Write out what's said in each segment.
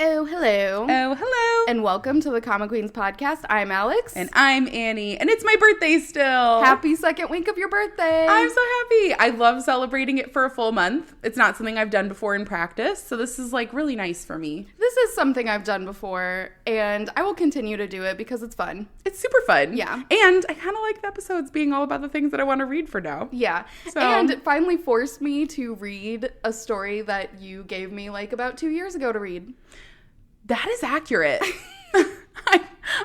Oh, hello. Oh, hello. And welcome to the Comic Queens podcast. I'm Alex. And I'm Annie. And it's my birthday still. Happy second week of your birthday. I'm so happy. I love celebrating it for a full month. It's not something I've done before in practice, so this is like really nice for me. This is something I've done before, and I will continue to do it because it's fun. It's super fun. Yeah. And I kind of like the episodes being all about the things that I want to read for now. Yeah. So. And it finally forced me to read a story that you gave me like about 2 years ago to read. That is accurate.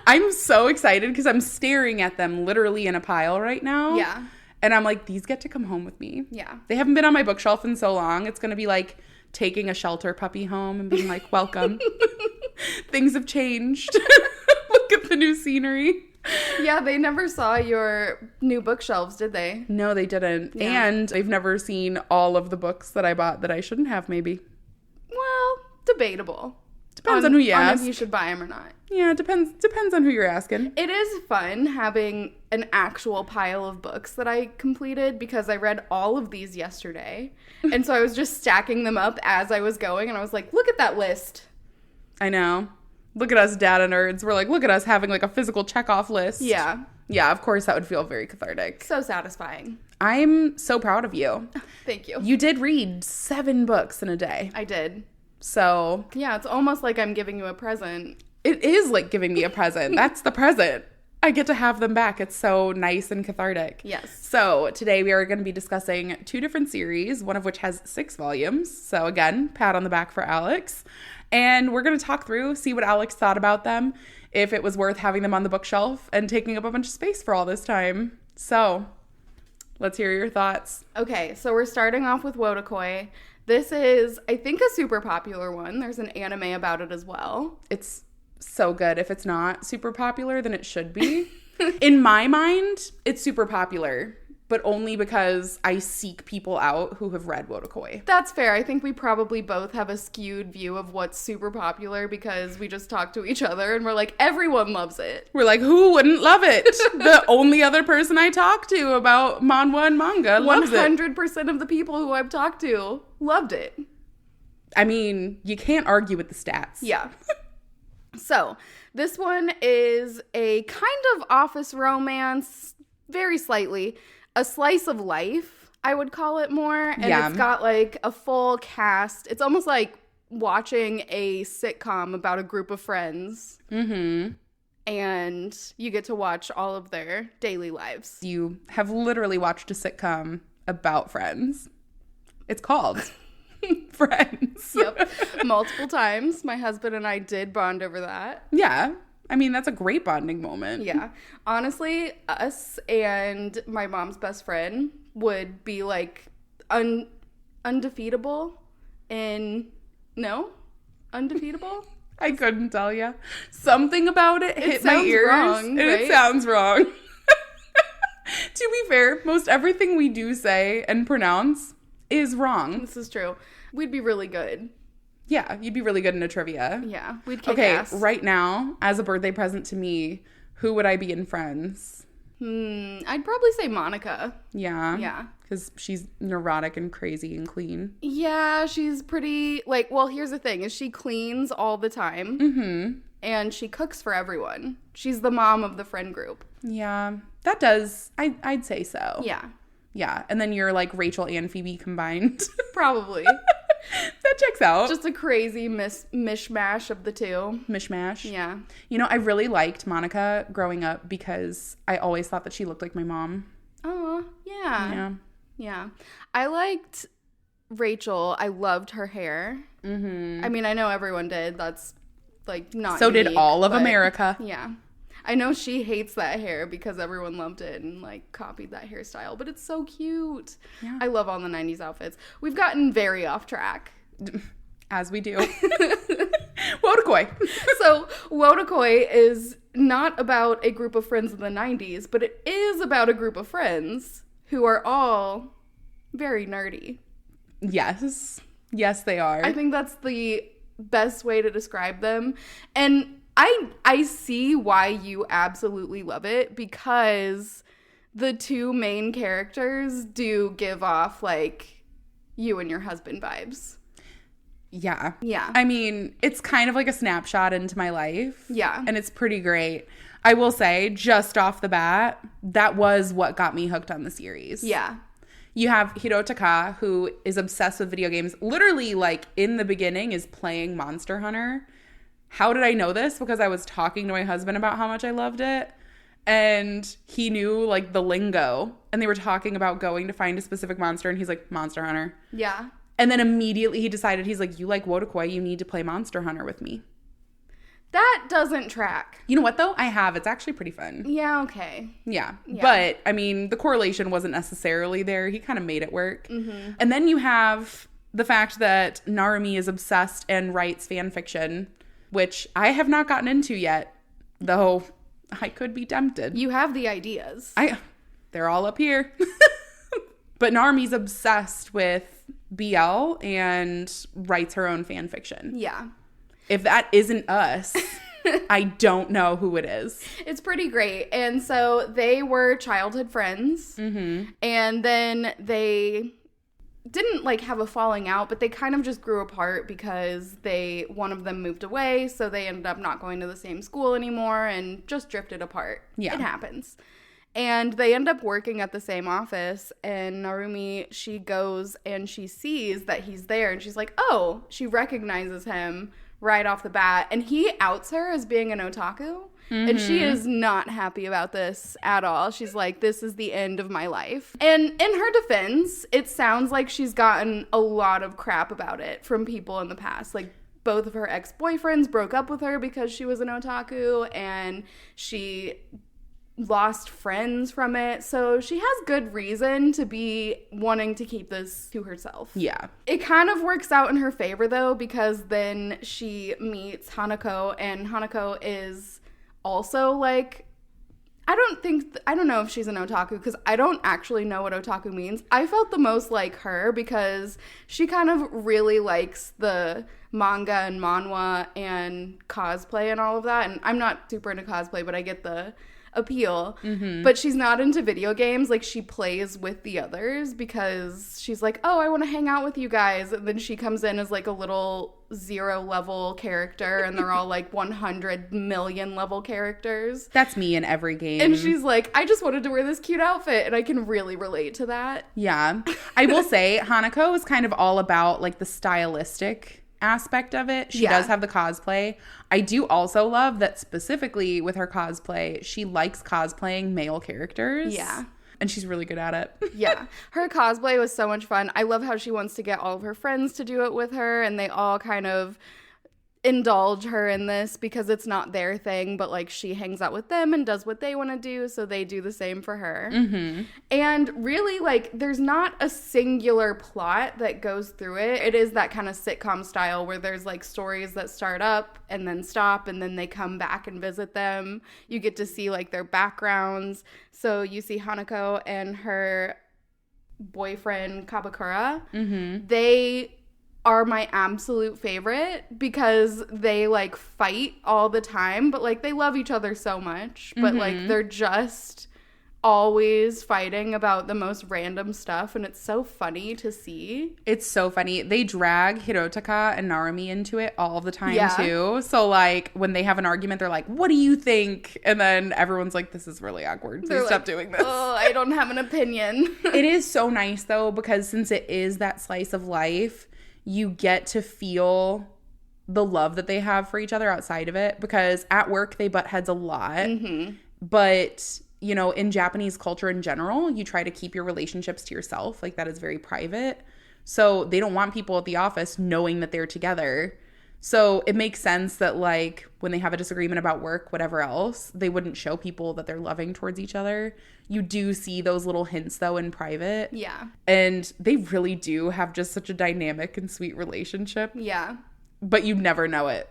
I'm so excited because I'm staring at them literally in a pile right now. Yeah. And I'm like, these get to come home with me. Yeah. They haven't been on my bookshelf in so long. It's going to be like taking a shelter puppy home and being like, welcome. Things have changed. Look at the new scenery. Yeah, they never saw your new bookshelves, did they? No, they didn't. Yeah. And they've never seen all of the books that I bought that I shouldn't have, maybe. Well, debatable. Depends on who you on ask. if you should buy them or not. Yeah, depends on who you're asking. It is fun having an actual pile of books that I completed because I read all of these yesterday. And so I was just stacking them up as I was going, and I was like, look at that list. I know. Look at us data nerds. We're like, look at us having like a physical check-off list. Yeah. Yeah, of course that would feel very cathartic. So satisfying. I'm so proud of you. Thank you. You did read 7 books in a day. I did. So. Yeah, it's almost like I'm giving you a present. It is like giving me a present. That's the present. I get to have them back. It's so nice and cathartic. Yes. So today we are going to be discussing 2 different series, one of which has 6 volumes. So again, pat on the back for Alex. And we're going to talk through, see what Alex thought about them, if it was worth having them on the bookshelf and taking up a bunch of space for all this time. So let's hear your thoughts. Okay, so we're starting off with Wotakoi. This is, I think, a super popular one. There's an anime about it as well. It's so good. If it's not super popular, then it should be. In my mind, it's super popular, but only because I seek people out who have read Wotakoi. That's fair. I think we probably both have a skewed view of what's super popular because we just talk to each other and we're like, everyone loves it. We're like, who wouldn't love it? The only other person I talk to about manhwa and manga loves it. 100% of the people who I've talked to loved it. I mean, you can't argue with the stats. Yeah. So, this one is a kind of office romance, very slightly. A slice of life, I would call it more. And Yeah. It's got like a full cast. It's almost like watching a sitcom about a group of friends. Mm-hmm. And you get to watch all of their daily lives. You have literally watched a sitcom about friends. It's called Friends. Yep. Multiple times. My husband and I did bond over that. Yeah. I mean, that's a great bonding moment. Yeah. Honestly, us and my mom's best friend would be like undefeatable in... No? Undefeatable? I couldn't tell you. Something about it hit my sounds ears. wrong, and right? It sounds wrong. To be fair, most everything we do say and pronounce is wrong. This is true. We'd be really good. Yeah, you'd be really good in a trivia. Yeah, we'd kick ass. Right now, as a birthday present to me, who would I be in Friends? I'd probably say Monica. Yeah. Yeah. Because she's neurotic and crazy and clean. Yeah, she's pretty, like, well, here's the thing, is she cleans all the time. Mm-hmm. And she cooks for everyone. She's the mom of the friend group. Yeah, that does. I'd say so. Yeah. Yeah, and then you're like Rachel and Phoebe combined. Probably. That checks out. Just a crazy mishmash of the two. Mishmash. Yeah. You know, I really liked Monica growing up because I always thought that she looked like my mom. Oh, yeah. Yeah. Yeah. I liked Rachel. I loved her hair. Mm-hmm. I mean, I know everyone did. That's, like, not So unique, did all of but America. Yeah. I know she hates that hair because everyone loved it and, like, copied that hairstyle. But it's so cute. Yeah. I love all the 90s outfits. We've gotten very off track. As we do. Wotakoi. So, Wotakoi is not about a group of friends in the 90s, but it is about a group of friends who are all very nerdy. Yes. Yes, they are. I think that's the best way to describe them. And I see why you absolutely love it, because the two main characters do give off, like, you and your husband vibes. Yeah. Yeah. I mean, it's kind of like a snapshot into my life. Yeah. And it's pretty great. I will say, just off the bat, that was what got me hooked on the series. Yeah. You have Hirotaka, who is obsessed with video games. Literally, like, in the beginning is playing Monster Hunter. How did I know this? Because I was talking to my husband about how much I loved it. And he knew, like, the lingo. And they were talking about going to find a specific monster. And he's like, Monster Hunter. Yeah. And then immediately he decided, he's like, you like Wotakoi, you need to play Monster Hunter with me. That doesn't track. You know what, though? I have. It's actually pretty fun. Yeah, okay. Yeah. But, I mean, the correlation wasn't necessarily there. He kind of made it work. Mm-hmm. And then you have the fact that Narumi is obsessed and writes fan fiction, which I have not gotten into yet, though I could be tempted. You have the ideas. They're all up here. But Narumi's obsessed with BL and writes her own fan fiction. Yeah. If that isn't us, I don't know who it is. It's pretty great. And so they were childhood friends. Mm-hmm. And then they didn't like have a falling out, but they kind of just grew apart because one of them moved away. So they ended up not going to the same school anymore and just drifted apart. Yeah. It happens. And they end up working at the same office, and Narumi, she goes and she sees that he's there, and she's like, oh, she recognizes him right off the bat, and he outs her as being an otaku, and she is not happy about this at all. She's like, this is the end of my life. And in her defense, it sounds like she's gotten a lot of crap about it from people in the past, like, both of her ex-boyfriends broke up with her because she was an otaku, and she lost friends from it. So she has good reason to be wanting to keep this to herself. Yeah. It kind of works out in her favor, though, because then she meets Hanako, and Hanako is also, like, I don't know if she's an otaku, because I don't actually know what otaku means. I felt the most like her because she kind of really likes the manga and manhwa and cosplay and all of that. And I'm not super into cosplay, but I get the appeal. Mm-hmm. But she's not into video games. Like, she plays with the others because she's like, oh, I want to hang out with you guys. And then she comes in as like a little 0 level character, and they're all like 100 million level characters. That's me in every game. And she's like, I just wanted to wear this cute outfit, and I can really relate to that. Yeah. I will say Hanako is kind of all about like the stylistic aspect of it. She does have the cosplay. I do also love that specifically with her cosplay, she likes cosplaying male characters. Yeah. And she's really good at it. Yeah. Her cosplay was so much fun. I love how she wants to get all of her friends to do it with her, and they all kind of indulge her in this because it's not their thing, but like she hangs out with them and does what they want to do, so they do the same for her. Mm-hmm. And really, like, there's not a singular plot that goes through it. It is that kind of sitcom style where there's like stories that start up and then stop, and then they come back and visit them. You get to see like their backgrounds. So you see Hanako and her boyfriend Kabakura. Mm-hmm. They are my absolute favorite because they like fight all the time, but like they love each other so much, but like they're just always fighting about the most random stuff, and it's so funny to see. It's so funny. They drag Hirotaka and Narumi into it all the time too. So like when they have an argument, they're like, what do you think? And then everyone's like, this is really awkward. Please stop doing this. Oh, I don't have an opinion. It is so nice though, because since it is that slice of life, you get to feel the love that they have for each other outside of it, because at work they butt heads a lot. Mm-hmm. But, you know, in Japanese culture in general, you try to keep your relationships to yourself. Like, that is very private. So they don't want people at the office knowing that they're together. So it makes sense that, like, when they have a disagreement about work, whatever else, they wouldn't show people that they're loving towards each other. You do see those little hints, though, in private. Yeah. And they really do have just such a dynamic and sweet relationship. Yeah. But you never know it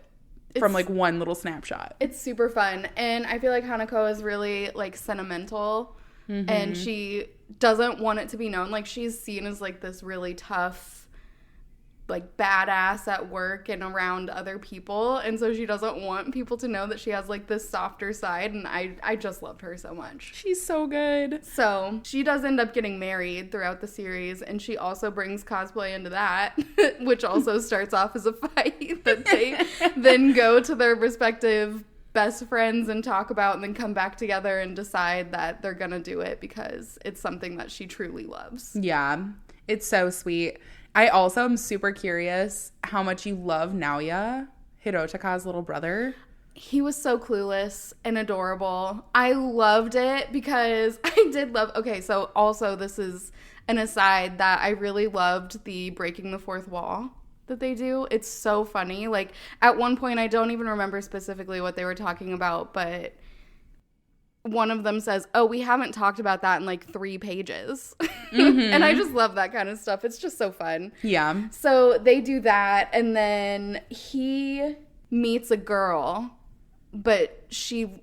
from, like, one little snapshot. It's super fun. And I feel like Hanako is really, like, sentimental. Mm-hmm. And she doesn't want it to be known. Like, she's seen as, like, this really tough like badass at work and around other people, and so she doesn't want people to know that she has like this softer side, and I just loved her so much. She's so good. So she does end up getting married throughout the series, and she also brings cosplay into that, which also starts off as a fight that they then go to their respective best friends and talk about, and then come back together and decide that they're gonna do it because it's something that she truly loves. Yeah, it's so sweet. I also am super curious how much you love Naoya, Hirotaka's little brother. He was so clueless and adorable. I loved it because I did love... Okay, so also this is an aside that I really loved the breaking the fourth wall that they do. It's so funny. Like, at one point, I don't even remember specifically what they were talking about, but one of them says, oh, we haven't talked about that in like 3 pages. Mm-hmm. And I just love that kind of stuff. It's just so fun. Yeah. So they do that, and then he meets a girl, but she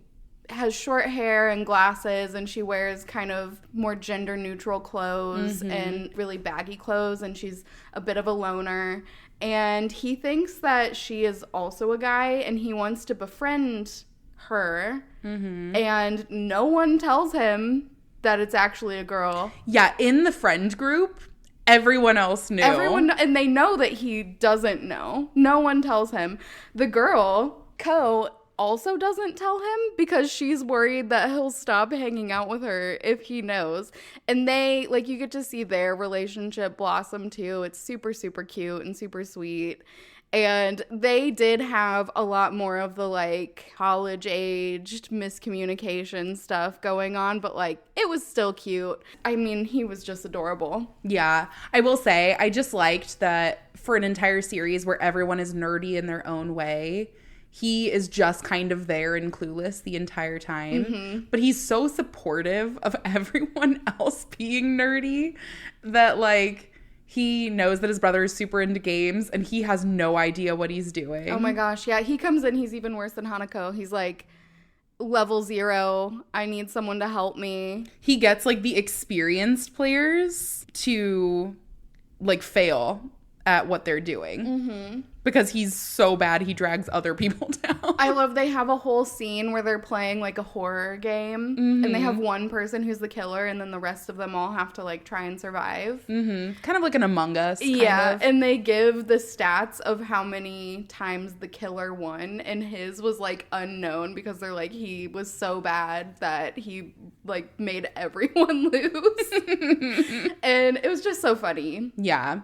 has short hair and glasses, and she wears kind of more gender neutral clothes and really baggy clothes, and she's a bit of a loner. And he thinks that she is also a guy, and he wants to befriend her, and no one tells him that it's actually a girl. Yeah, in the friend group, everyone else knew. And they know that he doesn't know. No one tells him. The girl, Ko, also doesn't tell him because she's worried that he'll stop hanging out with her if he knows. And they, like, you get to see their relationship blossom too. It's super, super cute and super sweet. And they did have a lot more of the, like, college-aged miscommunication stuff going on, but, like, it was still cute. I mean, he was just adorable. Yeah. I will say, I just liked that for an entire series where everyone is nerdy in their own way, he is just kind of there and clueless the entire time. But he's so supportive of everyone else being nerdy that, like... He knows that his brother is super into games, and he has no idea what he's doing. Oh my gosh, yeah. He comes in, he's even worse than Hanako. He's like, level 0, I need someone to help me. He gets, like, the experienced players to, like, fail at what they're doing. Because he's so bad, he drags other people down. I love they have a whole scene where they're playing, like, a horror game. And they have one person who's the killer, and then the rest of them all have to, like, try and survive. Kind of like an Among Us. Yeah, and they give the stats of how many times the killer won, and his was, like, unknown because they're like, he was so bad that he, like, made everyone lose. And it was just so funny. Yeah.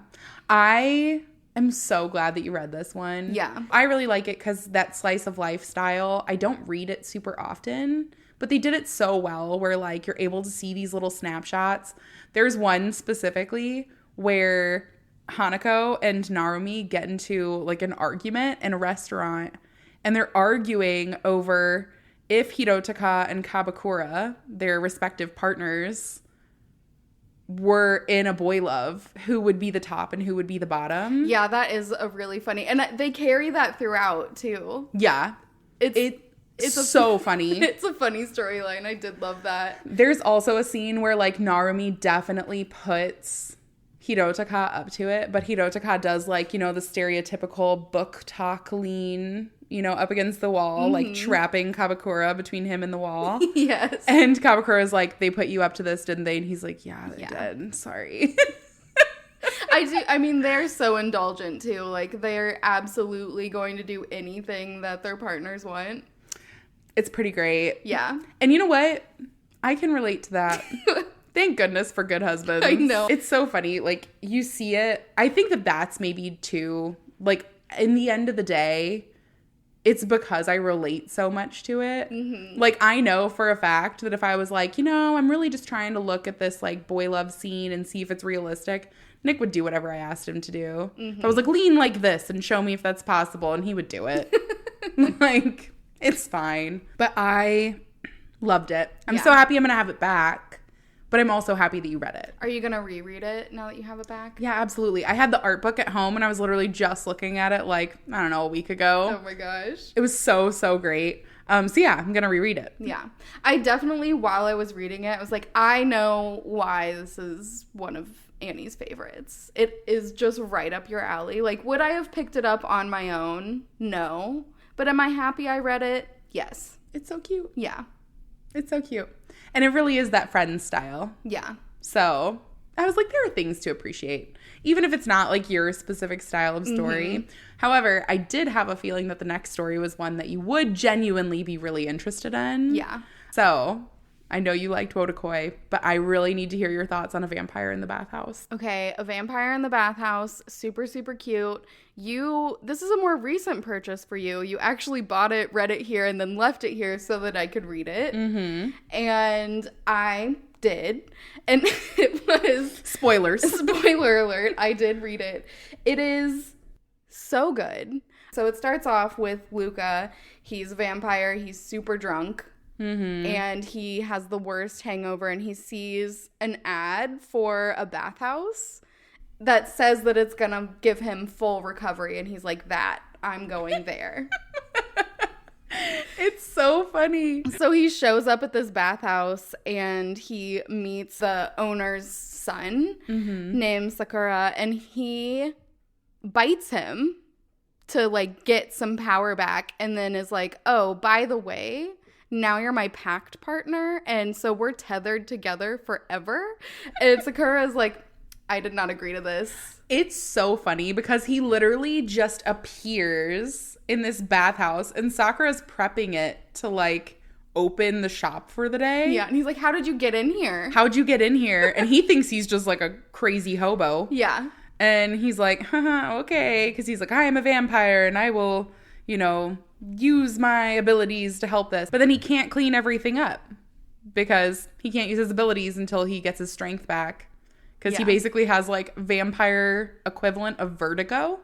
I am so glad that you read this one. Yeah. I really like it because that slice of life style, I don't read it super often, but they did it so well where, like, you're able to see these little snapshots. There's one specifically where Hanako and Narumi get into, like, an argument in a restaurant, and they're arguing over if Hirotaka and Kabakura, their respective partners, were in a boy love, who would be the top and who would be the bottom. Yeah, that is a really funny, and they carry that throughout too. Yeah. It's so funny. It's a funny storyline. I did love that. There's also a scene where, like, Narumi definitely puts Hirotaka up to it, but Hirotaka does, like, you know, the stereotypical book talk lean, you know, up against the wall, like trapping Kabakura between him and the wall. Yes. And Kabakura's like, they put you up to this, didn't they? And he's like, yeah, they did. Sorry. I mean, they're so indulgent too. Like, they're absolutely going to do anything that their partners want. It's pretty great. Yeah. And you know what? I can relate to that. Thank goodness for good husbands. I know. It's so funny. Like, you see it. I think that that's maybe too, like, in the end of the day, it's because I relate so much to it. Like, I know for a fact that if I was like, you know, I'm really just trying to look at this, like, boy love scene and see if it's realistic, Nick would do whatever I asked him to do. If I was like, lean like this and show me if that's possible, and he would do it. Like, it's fine. But I loved it. I'm so happy I'm going to have it back. But I'm also happy that you read it. Are you going to reread it now that you have it back? Yeah, absolutely. I had the art book at home, and I was literally just looking at it, like, I don't know, a week ago. Oh my gosh. It was so, so great. So yeah, I'm going to reread it. Yeah. I definitely, while I was reading it, I was like, I know why this is one of Annie's favorites. It is just right up your alley. Like, would I have picked it up on my own? No. But am I happy I read it? Yes. It's so cute. Yeah. It's so cute. And it really is that Friends style. Yeah. So I was like, there are things to appreciate, even if it's not like your specific style of story. Mm-hmm. However, I did have a feeling that the next story was one that you would genuinely be really interested in. Yeah. So I know you liked Wotakoi, but I really need to hear your thoughts on A Vampire in the Bathhouse. Okay, A Vampire in the Bathhouse, super, super cute. This is a more recent purchase for you. You actually bought it, read it here, and then left it here so that I could read it. Mm-hmm. And I did. And it was... Spoilers. Spoiler alert, I did read it. It is so good. So it starts off with Luca. He's a vampire. He's super drunk. Mm-hmm. And he has the worst hangover, and he sees an ad for a bathhouse that says that it's gonna give him full recovery, and he's like, I'm going there. It's so funny. So he shows up at this bathhouse, and he meets the owner's son, mm-hmm. named Sakura, and he bites him to like get some power back, and then is like, oh, by the way, now you're my pact partner, and so we're tethered together forever. And Sakura's like, I did not agree to this. It's so funny because he literally just appears in this bathhouse, and Sakura's prepping it to like open the shop for the day. Yeah, and he's like, how did you get in here? How'd you get in here? And he thinks he's just like a crazy hobo. Yeah. And he's like, haha, okay, because he's like, I am a vampire, and I will, use my abilities to help this. But then he can't clean everything up because he can't use his abilities until he gets his strength back. Because he basically has like vampire equivalent of vertigo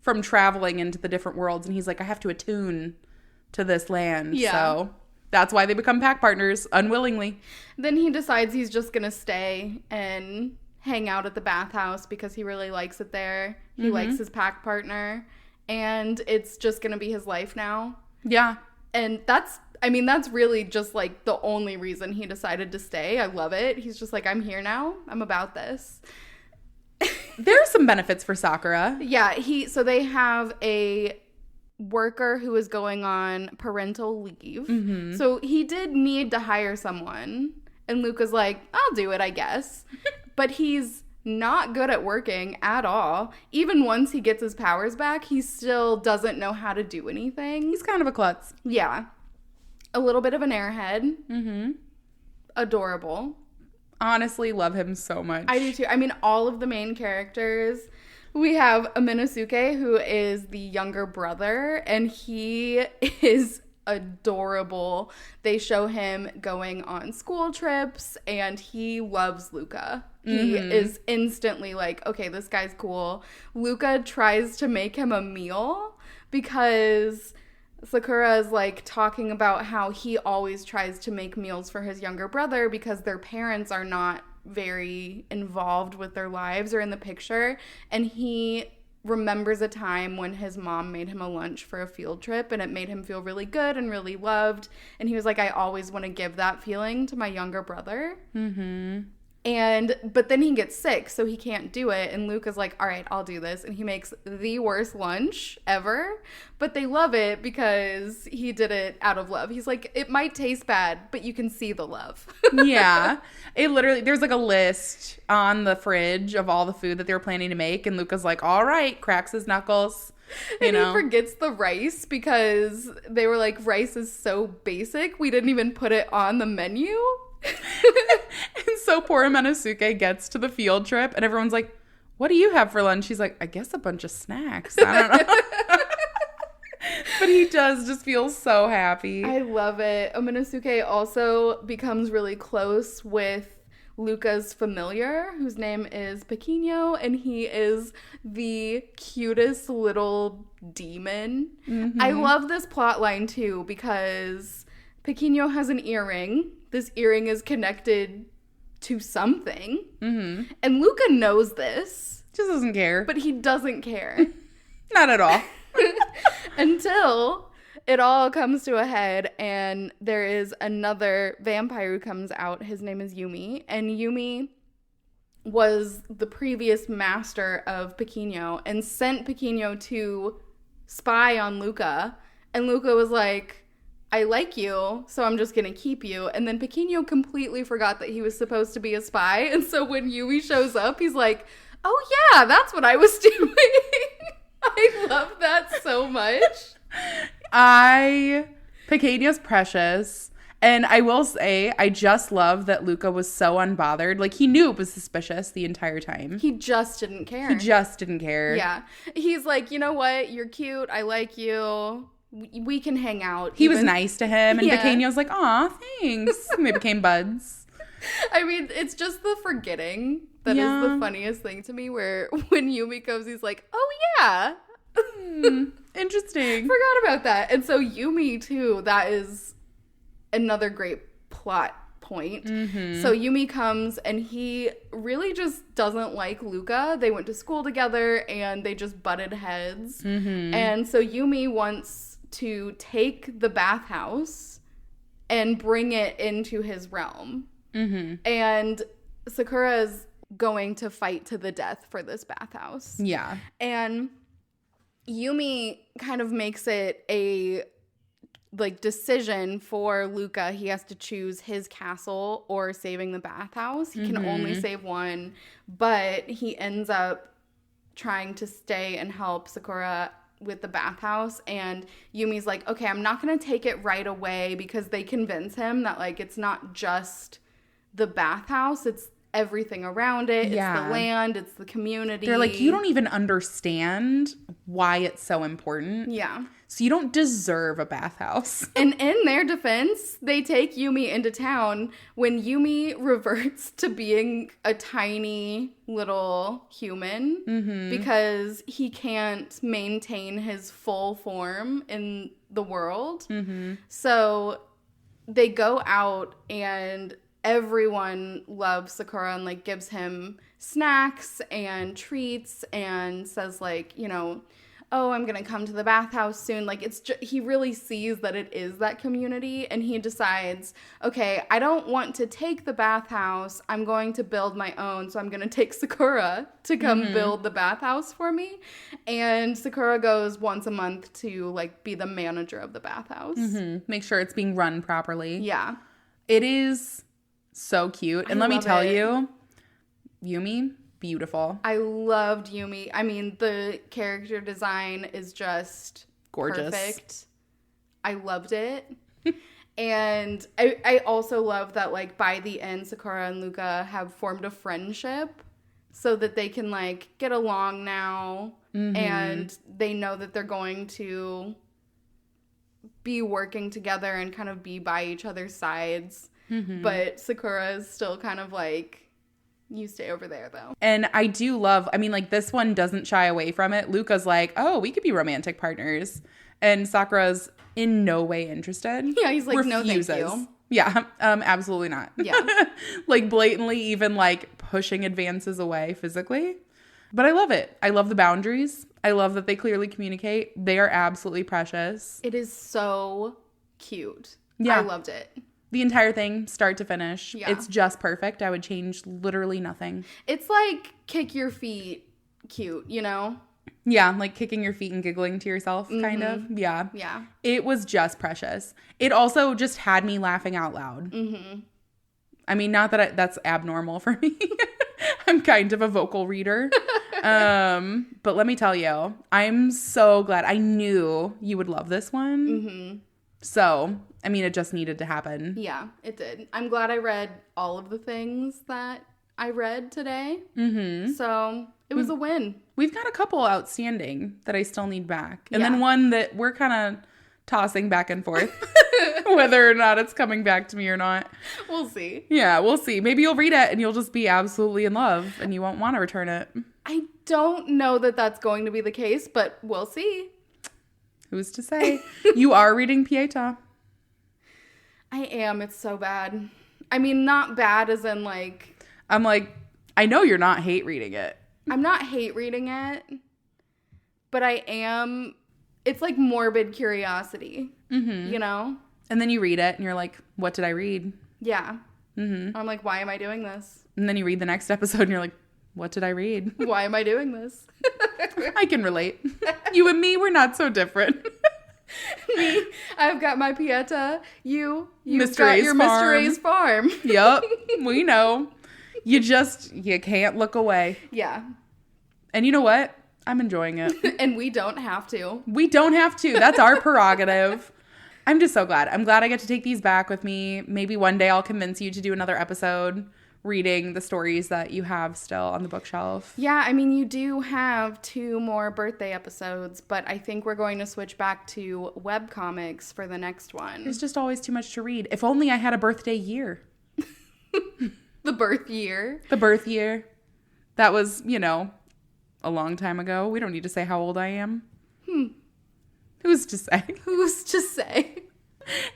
from traveling into the different worlds. And he's like, I have to attune to this land. Yeah. So that's why they become pack partners unwillingly. Then he decides he's just going to stay and hang out at the bathhouse because he really likes it there. He mm-hmm. likes his pack partner. And it's just going to be his life now. Yeah. And that's really just like the only reason he decided to stay. I love it. He's just like, I'm here now. I'm about this. There are some benefits for Sakura. Yeah. So they have a worker who is going on parental leave. Mm-hmm. So he did need to hire someone. And Luca's like, I'll do it, I guess. But he's not good at working at all. Even once he gets his powers back, he still doesn't know how to do anything. He's kind of a klutz. Yeah. A little bit of an airhead. Mm-hmm. Adorable. Honestly, love him so much. I do too. I mean, all of the main characters. We have Aminosuke, who is the younger brother, and he is adorable. They show him going on school trips, and he loves Luca. He mm-hmm. is instantly like, okay, this guy's cool. Luca tries to make him a meal because Sakura is like talking about how he always tries to make meals for his younger brother because their parents are not very involved with their lives or in the picture. And he remembers a time when his mom made him a lunch for a field trip, and it made him feel really good and really loved. And he was like, I always want to give that feeling to my younger brother. Mm-hmm. But then he gets sick, so he can't do it. And Luke is like, all right, I'll do this. And he makes the worst lunch ever. But they love it because he did it out of love. He's like, it might taste bad, but you can see the love. Yeah. It literally, there's like a list on the fridge of all the food that they were planning to make. And Luca's like, all right, cracks his knuckles. He forgets the rice because they were like, rice is so basic. We didn't even put it on the menu. And so poor Amenosuke gets to the field trip and everyone's like, what do you have for lunch? He's like, I guess a bunch of snacks. I don't know. But he does just feel so happy. I love it. Amenosuke also becomes really close with Luca's familiar, whose name is Pequeno, and he is the cutest little demon. Mm-hmm. I love this plot line too because Pequeno has an earring. This earring is connected to something. Mm-hmm. And Luca knows this. Just doesn't care. But he doesn't care. Not at all. Until it all comes to a head and there is another vampire who comes out. His name is Yumi. And Yumi was the previous master of Pequeno and sent Pequeno to spy on Luca. And Luca was like, I like you, so I'm just going to keep you. And then Pequeno completely forgot that he was supposed to be a spy. And so when Yumi shows up, he's like, oh yeah, that's what I was doing. I love that so much. Pequeno's precious. And I will say, I just love that Luca was so unbothered. Like, he knew it was suspicious the entire time. He just didn't care. Yeah. He's like, you know what? You're cute. I like you. We can hang out. He was nice to him. And Pequeno's like, aw, thanks. And they became buds. I mean, it's just the forgetting that is the funniest thing to me, where when Yumi comes, he's like, oh, yeah. Interesting. Forgot about that. And so Yumi, too, that is another great plot point. So Yumi comes and he really just doesn't like Luca. They went to school together and they just butted heads. And so Yumi wants to take the bathhouse and bring it into his realm. And Sakura's going to fight to the death for this bathhouse. Yeah. And Yumi kind of makes it a decision for Luca. He has to choose his castle or saving the bathhouse. He can only save one, but he ends up trying to stay and help Sakura with the bathhouse. And Yumi's like, okay, I'm not going to take it right away, because they convince him that like it's not just the bathhouse, it's everything around it. It's the land, it's the community. They're like, you don't even understand why it's so important. Yeah. So you don't deserve a bathhouse. And in their defense, they take Yumi into town when Yumi reverts to being a tiny little human because he can't maintain his full form in the world. So they go out and everyone loves Sakura and like gives him snacks and treats and says like, you know, oh, I'm going to come to the bathhouse soon. Like, it's just, he really sees that it is that community, and he decides, okay, I don't want to take the bathhouse. I'm going to build my own. So I'm going to take Sakura to come build the bathhouse for me. And Sakura goes once a month to like be the manager of the bathhouse. Make sure it's being run properly. Yeah. It is so cute. And let me tell you, Yumi, beautiful. I loved Yumi. I mean, the character design is just gorgeous. Perfect. I loved it. And I also love that, like, by the end, Sakura and Luca have formed a friendship so that they can, like, get along now. And they know that they're going to be working together and kind of be by each other's sides. But Sakura is still kind of like, you stay over there, though. And I do love, I mean, like, this one doesn't shy away from it. Luca's like, oh, we could be romantic partners. And Sakura's in no way interested. Yeah, he's like, refuses. No, thank you. Yeah, absolutely not. Yeah. Like, blatantly even, like, pushing advances away physically. But I love it. I love the boundaries. I love that they clearly communicate. They are absolutely precious. It is so cute. Yeah. I loved it. The entire thing, start to finish. Yeah. It's just perfect. I would change literally nothing. It's like kick your feet cute, you know? Yeah, like kicking your feet and giggling to yourself, kind of. Yeah. Yeah. It was just precious. It also just had me laughing out loud. I mean, not that that's abnormal for me. I'm kind of a vocal reader. But let me tell you, I'm so glad. I knew you would love this one. So, I mean, it just needed to happen. Yeah, it did. I'm glad I read all of the things that I read today. So, it was a win. We've got a couple outstanding that I still need back. And Yeah. then one that we're kind of tossing back and forth, whether or not it's coming back to me or not. We'll see. Yeah, we'll see. Maybe you'll read it and you'll just be absolutely in love and you won't want to return it. I don't know that that's going to be the case, but we'll see. Who's to say? You are reading Pieta. I am. It's so bad. I mean, not bad as in like... I'm like, I know you're not hate reading it. I'm not hate reading it, but I am... It's like morbid curiosity, you know? And then you read it and you're like, what did I read? Yeah. Mm-hmm. I'm like, why am I doing this? And then you read the next episode and you're like, what did I read? Why am I doing this? I can relate. You and me, we're not so different. Me, I've got my Pieta. You've Mr. got A's your farm. Mr. A's farm. Yep, we know. You can't look away. Yeah. And you know what? I'm enjoying it. And we don't have to. We don't have to. That's our prerogative. I'm just so glad. I'm glad I get to take these back with me. Maybe one day I'll convince you to do another episode reading the stories that you have still on the bookshelf. Yeah, I mean, you do have 2 more birthday episodes, but I think we're going to switch back to webcomics for the next one. There's just always too much to read. If only I had a birthday year. The birth year. The birth year. That was, a long time ago. We don't need to say how old I am. Who's to say? Who's to say?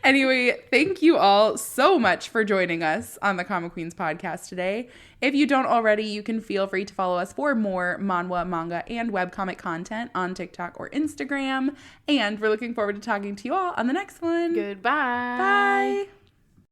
Anyway, thank you all so much for joining us on the Comic Queens podcast today. If you don't already, you can feel free to follow us for more manhwa, manga, and webcomic content on TikTok or Instagram. And we're looking forward to talking to you all on the next one. Goodbye. Bye.